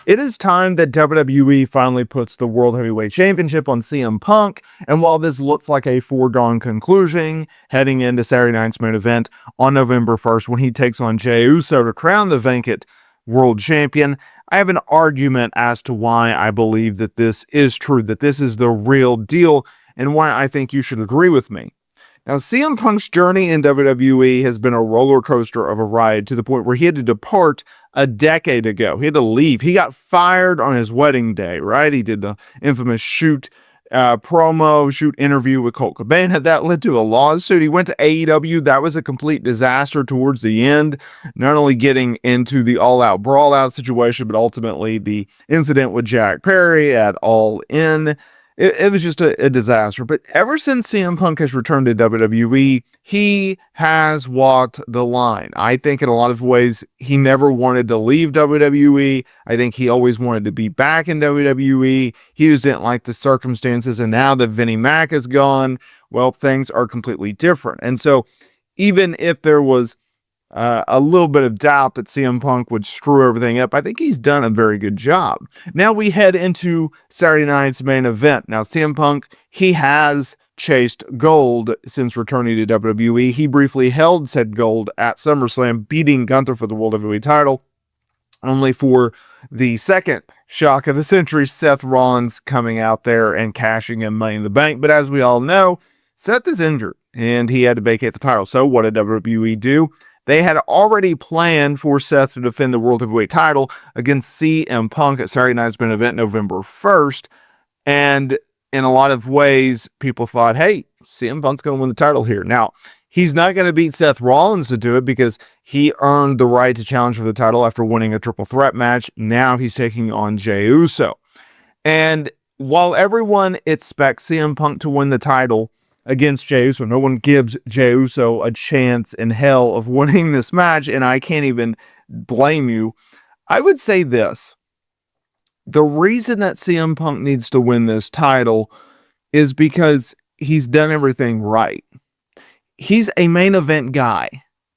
It is time that WWE finally puts the World Heavyweight Championship on CM Punk, and while this looks like a foregone conclusion, heading into Saturday night's main event on November 1st when he takes on Jey Uso to crown the vacant world champion, I have an argument as to why I believe that this is true, that this is the real deal, and why I think you should agree with me. Now, CM Punk's journey in WWE has been a roller coaster of a ride to the point where he had to depart a decade ago. He had to leave. He got fired on his wedding day, right? He did the infamous shoot interview with Colt Cobain. That led to a lawsuit. He went to AEW. That was a complete disaster towards the end, not only getting into the all-out brawl-out situation, but ultimately the incident with Jack Perry at All In. It was just a disaster. But ever since CM Punk has returned to WWE, he has walked the line. I think in a lot of ways, he never wanted to leave WWE. I think he always wanted to be back in WWE. He just didn't like the circumstances. And now that Vinnie Mac is gone, well, things are completely different. And so even if there was a little bit of doubt that CM Punk would screw everything up, I think he's done a very good job. Now we head into Saturday night's main event. Now CM Punk, he has chased gold since returning to WWE. He briefly held said gold at SummerSlam, beating Gunther for the World Heavyweight title, only for the second shock of the century, Seth Rollins coming out there and cashing in Money in the Bank. But as we all know, Seth is injured and he had to vacate the title. So what did WWE do? They had already planned for Seth to defend the World Heavyweight title against CM Punk at Saturday night's main event November 1st. And in a lot of ways, people thought, hey, CM Punk's going to win the title here. Now, he's not going to beat Seth Rollins to do it because he earned the right to challenge for the title after winning a triple threat match. Now he's taking on Jey Uso. And while everyone expects CM Punk to win the title against Jey Uso, no one gives Jey Uso a chance in hell of winning this match, and I can't even blame you. I would say this. The reason that CM Punk needs to win this title is because he's done everything right. He's a main event guy.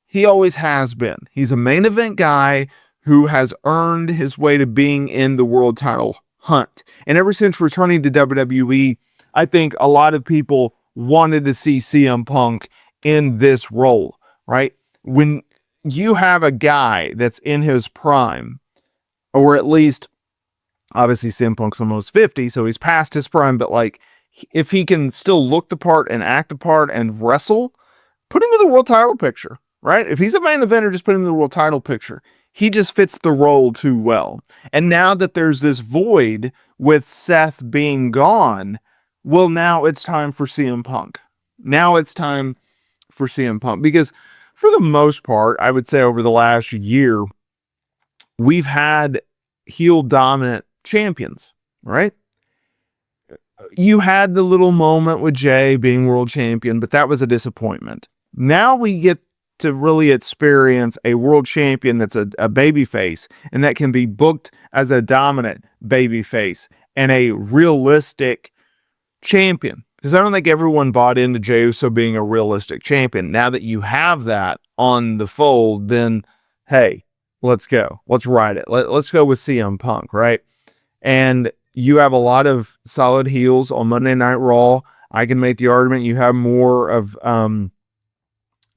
He always has been. He's a main event guy who has earned his way to being in the world title hunt. And ever since returning to WWE, I think a lot of people wanted to see CM Punk in this role, right? When you have a guy that's in his prime, or at least, obviously CM Punk's almost 50, so he's past his prime, but like, if he can still look the part and act the part and wrestle, put him in the world title picture, right? If he's a main eventer, just put him in the world title picture. He just fits the role too well. And now that there's this void with Seth being gone, well, now it's time for CM Punk. Now it's time for CM Punk. Because for the most part, I would say over the last year, we've had heel dominant champions, right? You had the little moment with Jey being world champion, but that was a disappointment. Now we get to really experience a world champion that's a babyface and that can be booked as a dominant babyface and a realistic champion. Because I don't think everyone bought into Jey Uso being a realistic champion. Now that you have that on the fold, then hey, let's go. Let's ride it. Let's go with CM Punk, right? And you have a lot of solid heels on Monday Night Raw. I can make the argument you have more of,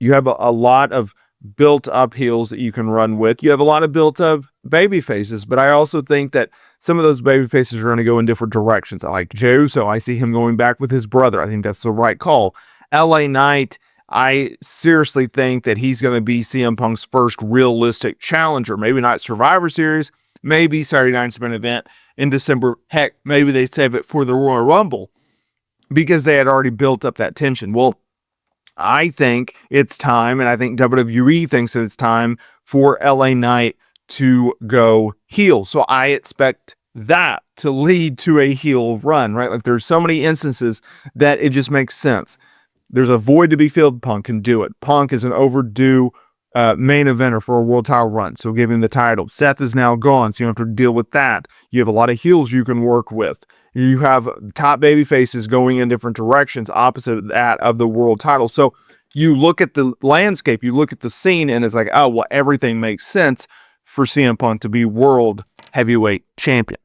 you have a lot of built-up heels that you can run with. You have a lot of built-up baby faces, but I also think that some of those baby faces are going to go in different directions. I like Jey Uso. I see him going back with his brother. I think that's the right call. LA Knight, I seriously think that he's going to be CM Punk's first realistic challenger. Maybe not Survivor Series, maybe Saturday night's main event in December. Heck, maybe they save it for the Royal Rumble because they had already built up that tension. Well, I think it's time, and I think WWE thinks that it's time for LA Knight to go heel. So I expect that to lead to a heel run, right? Like there's so many instances that it just makes sense. There's a void to be filled. Punk can do it. Punk is an overdue main eventer for a world title run, so give him the title. Seth is now gone, so you don't have to deal with that. You have a lot of heels you can work with. You have top baby faces going in different directions opposite that of the world title. So you look at the landscape, you look at the scene, and it's like, oh, well, everything makes sense for CM Punk to be world heavyweight champion.